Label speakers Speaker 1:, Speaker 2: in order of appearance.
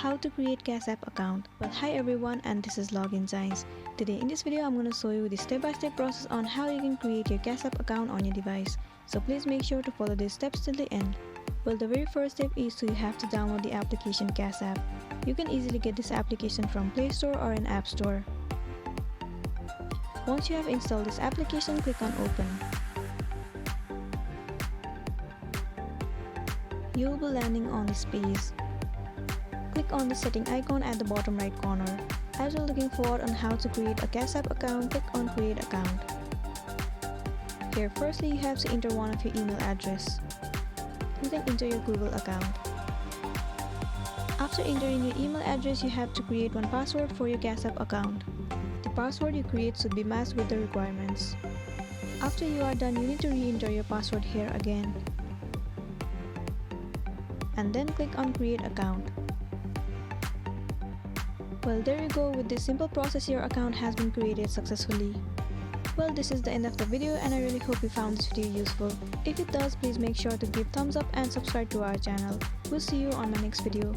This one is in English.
Speaker 1: how to create CashApp account. Well, hi everyone, and this is Login Science. Today in this video I'm going to show you the step-by-step process on how you can create your CashApp account on your device. So please make sure to follow these steps till the end. Well, the very first step is you have to download the application CashApp. You can easily get this application from Play Store or an App Store. Once you have installed this application, click on Open. You will be landing on this page. Click on the setting icon at the bottom right corner. As you're looking forward on how to create a CashApp account, click on Create Account. Here, firstly, you have to enter one of your email address. You can enter your Google account. After entering your email address, you have to create one password for your CashApp account. The password you create should be matched with the requirements. After you are done, you need to re-enter your password here again. And then click on Create Account. Well, there you go. With this simple process, your account has been created successfully. Well, this is the end of the video, and I really hope you found this video useful. If it does, please make sure to give thumbs up and subscribe to our channel. We'll see you on my next video.